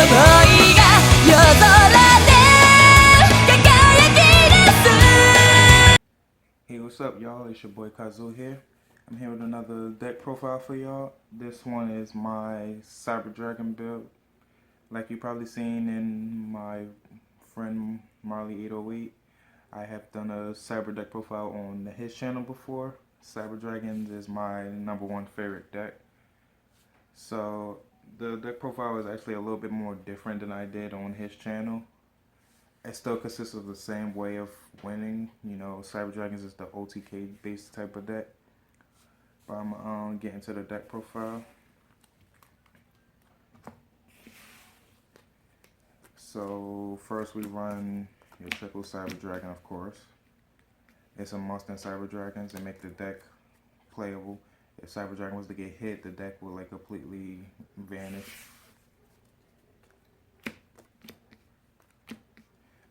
いが夜空で輝き出す Hey, what's up, y'all? It's your boy Kazu here. I'm here with another deck profile for y'all. This one is my Cyber Dragon build. Like you probably seen in my friend Marley 808, I have done a Cyber deck profile on his channel before. Cyber Dragons is my #1 favorite deck. So the deck profile is actually a little bit more different than I did on his channel. It still consists of the same way of winning. You know, Cyber Dragons is the OTK based type of deck. But I'm getting to the deck profile. So first we run your triple Cyber Dragon, of course. It's a must in Cyber Dragons and make the deck playable. If Cyber Dragon was to get hit, the deck will like completely vanish.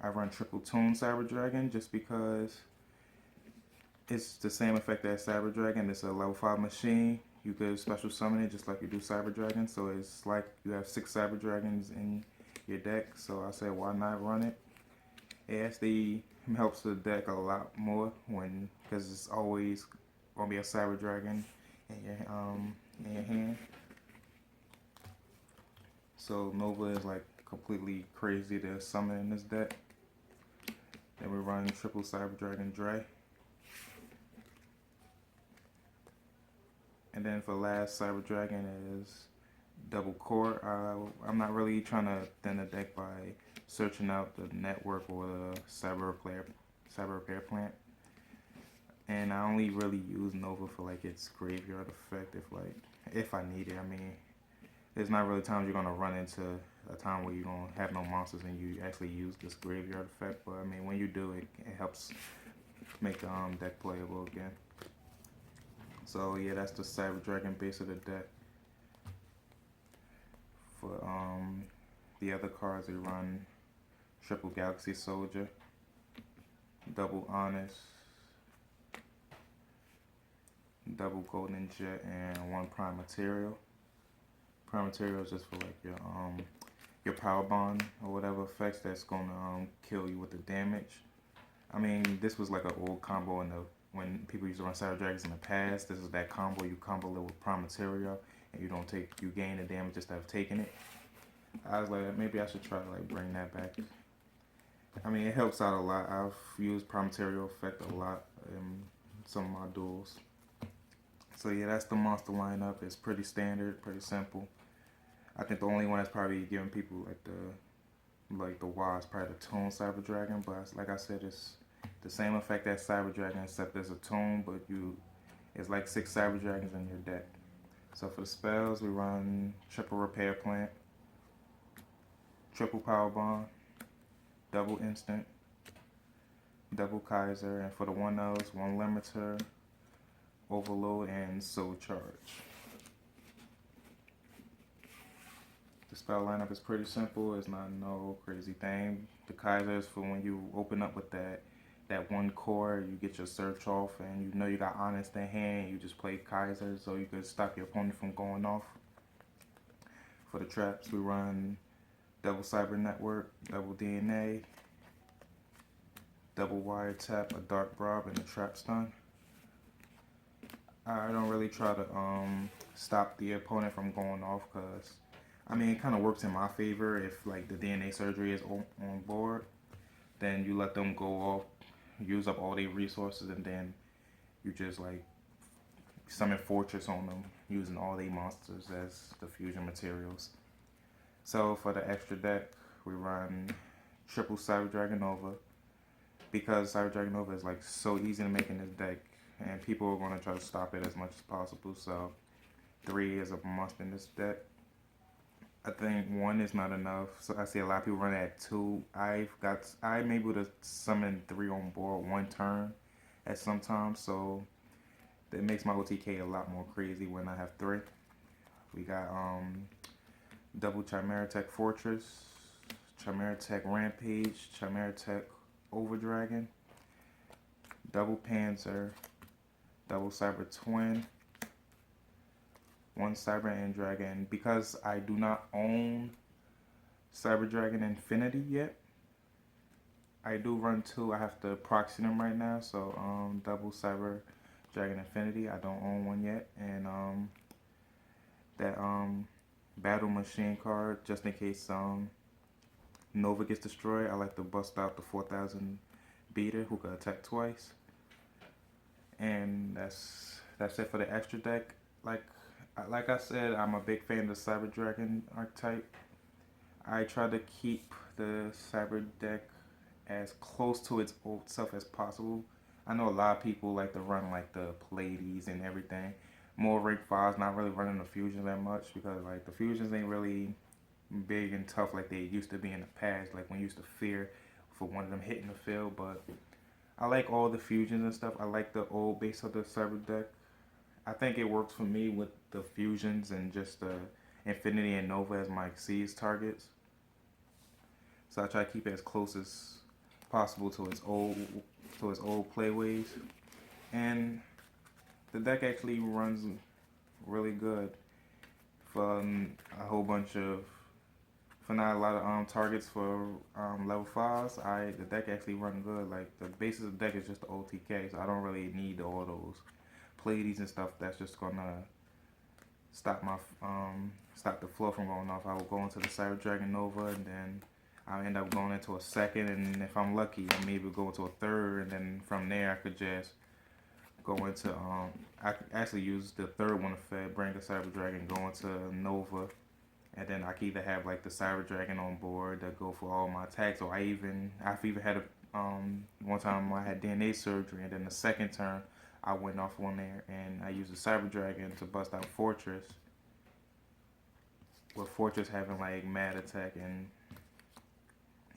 I run triple tune Cyber Dragon just because it's the same effect as Cyber Dragon. It's a level 5 machine. You could special summon it just like you do Cyber Dragon. So it's like you have 6 Cyber Dragons in your deck. So I said, why not run it? It actually helps the deck a lot more because it's always gonna be a Cyber Dragon in your hand. So Nova is like completely crazy to summon in this deck. Then we run triple Cyber Dragon Dre. And then for last Cyber Dragon is double core. I'm not really trying to thin the deck by searching out the network or the cyber repair plant. And I only really use Nova for like its graveyard effect if I need it. I mean, there's not really times you're gonna run into a time where you don't have no monsters and you actually use this graveyard effect. But I mean, when you do it, it helps make the deck playable again. So yeah, that's the Cyber Dragon base of the deck. For the other cards, we run triple Galaxy Soldier, double Honest, double Golden Jet, and 1 Prime Material. Prime Material is just for like your power bond or whatever effects that's gonna kill you with the damage. I mean, this was like an old combo when people used to run Cyber Dragons in the past. This is that combo. You combo it with Prime Material, and you gain the damage instead of taking it. I was like, maybe I should try to like bring that back. I mean, it helps out a lot. I've used Prime Material effect a lot in some of my duels. So yeah, that's the monster lineup. It's pretty standard, pretty simple. I think the only one that's probably giving people like the wow is probably the Tune Cyber Dragon. But like I said, it's the same effect as Cyber Dragon except there's a Tune, but it's like 6 Cyber Dragons in your deck. So for the spells, we run triple Repair Plant, triple Power Bond, double Instant, double Kaiser, and for the 1-0s, 1 Limiter, Overload, and Soul Charge. The spell lineup is pretty simple. It's not no crazy thing. The Kaiser is for when you open up with that 1 core, you get your search off, and you know you got Honest in hand. You just play Kaiser, so you could stop your opponent from going off. For the traps, we run double Cyber Network, double DNA, double Wiretap, a Dark Rob, and a Trap Stun. I don't really try to stop the opponent from going off because, I mean, it kind of works in my favor if like the DNA surgery is on board. Then you let them go off, use up all their resources, and then you just like summon Fortress on them using all their monsters as the fusion materials. So for the extra deck, we run triple Cyber Dragon Nova because Cyber Dragon Nova is like so easy to make in this deck, and people are going to try to stop it as much as possible. So 3 is a must in this deck. I think 1 is not enough. So I see a lot of people run at 2. I'm able to summon 3 on board 1 turn at some times, so that makes my OTK a lot more crazy when I have 3. We got double Chimera Tech Fortress, Chimera Tech Rampage, Chimera Tech Overdragon, double Panzer, double Cyber Twin, 1 Cyber End Dragon. Because I do not own Cyber Dragon Infinity yet. I do run two. I have to proxy them right now. So double Cyber Dragon Infinity. I don't own one yet, and that battle machine card just in case Nova gets destroyed. I like to bust out the 4000 beater who can attack twice, and that's it for the extra deck. Like I said, I'm a big fan of the Cyber Dragon archetype. I try to keep the Cyber deck as close to its old self as possible. I know a lot of people like to run like the Pleiades and everything. More rank 5s, not really running the fusions that much because like the fusions ain't really big and tough like they used to be in the past. Like when you used to fear for one of them hitting the field, but I like all the fusions and stuff. I like the old base of the Cyber deck. I think it works for me with the fusions and just the Infinity and Nova as my Xyz targets. So I try to keep it as close as possible to its old playways. And the deck actually runs really good for a whole bunch of for not a lot of targets for level 5s. The deck actually run good. Like the basis of the deck is just the OTK, so I don't really need all those Pleiades and stuff. That's just gonna stop my stop the flow from going off. I will go into the Cyber Dragon Nova, and then I'll end up going into a second, and if I'm lucky, I maybe go into a third, and then from there I could just go into I could actually use the third one to fed, bring the Cyber Dragon, go into Nova, and then I could either have like the Cyber Dragon on board that go for all my attacks, or I've even had a one time I had DNA surgery, and then the second turn I went off on there and I used the Cyber Dragon to bust out Fortress, with Fortress having like mad attack, and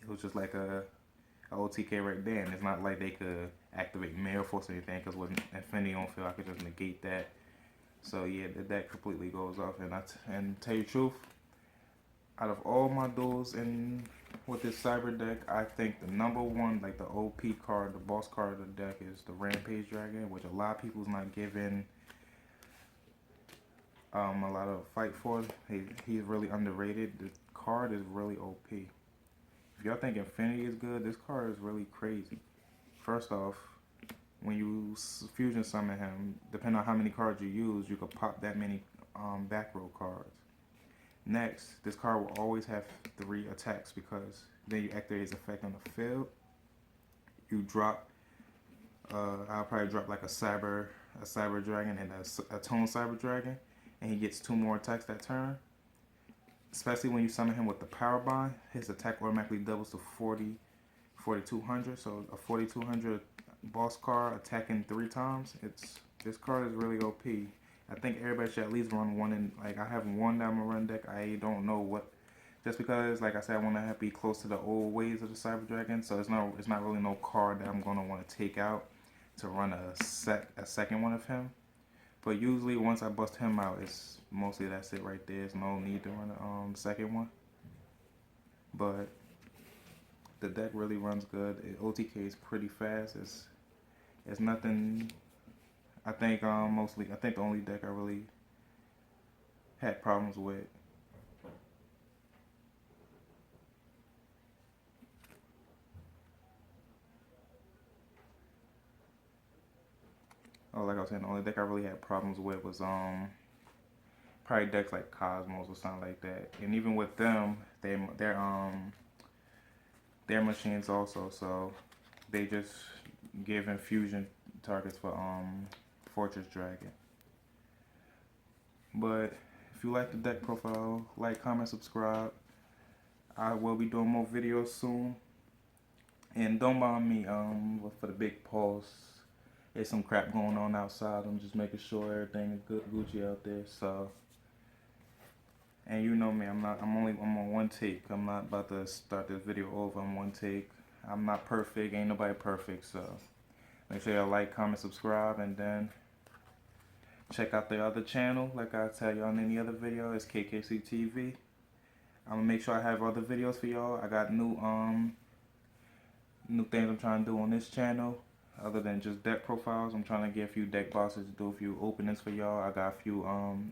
it was just like a OTK right there. And it's not like they could activate Mirror Force or anything, because with Infinity on field I could just negate that. So yeah, the deck completely goes off. And tell you the truth, out of all my duels in with this Cyber deck, I think the number one, like the OP card, the boss card of the deck is the Rampage Dragon, which a lot of people's not giving a lot of fight for. He's really underrated. The card is really OP. If y'all think Infinity is good, this card is really crazy. First off, when you fusion summon him, depending on how many cards you use, you could pop that many back row cards. Next, this card will always have 3 attacks, because then you activate his effect on the field. You drop, I'll probably drop like a Cyber Dragon and a Tone Cyber Dragon, and he gets 2 more attacks that turn. Especially when you summon him with the Power Bond, his attack automatically doubles to 4,200. So a 4,200 boss card attacking 3 times. This card is really OP. I think everybody should at least run one. And like I have one that I'm gonna run deck. I don't know what, just because like I said, I want to be close to the old ways of the Cyber Dragon. So it's not really no card that I'm gonna want to take out to run a second one of him. But usually once I bust him out, it's mostly that's it right there. There's no need to run a second one. But the deck really runs good. OTK is pretty fast. It's nothing. I think the only deck I really had problems with. Oh, like I was saying, the only deck I really had problems with was probably decks like Cosmos or something like that. And even with them, they're machines also, so they just give infusion targets for Fortress Dragon. But if you like the deck profile, like, comment, subscribe. I will be doing more videos soon. And don't mind me for the big pause. There's some crap going on outside. I'm just making sure everything is good, Gucci out there. So, and you know me, I'm on one take. I'm not about to start this video over on one take. I'm not perfect. Ain't nobody perfect. So make sure y'all like, comment, subscribe, and then check out the other channel. Like I tell y'all in any other video, it's KKC TV. I'm gonna make sure I have other videos for y'all. I got new things I'm trying to do on this channel. Other than just deck profiles, I'm trying to get a few deck bosses, do a few openings for y'all. I got a few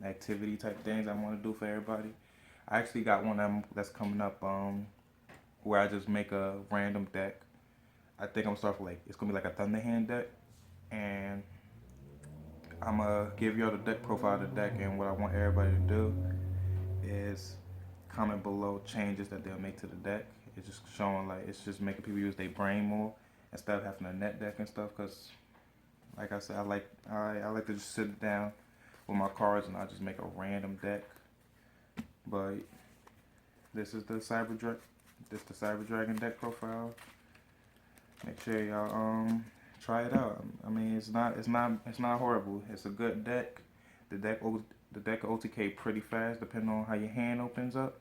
activity type things I want to do for everybody. I actually got one of them that's coming up where I just make a random deck. I think I'm gonna start with like it's gonna be like a Thunderhand deck, and I'm gonna give y'all the deck profile of the deck, and what I want everybody to do is comment below changes that they'll make to the deck. It's just showing like it's just making people use their brain more instead of having a net deck and stuff. Cause like I said, I like to just sit down with my cards and I just make a random deck. But this is the Cyber Dragon deck profile. Make sure y'all try it out. I mean, it's not horrible. It's a good deck. The deck OTK pretty fast depending on how your hand opens up.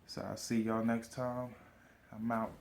So I'll see y'all next time. I'm out.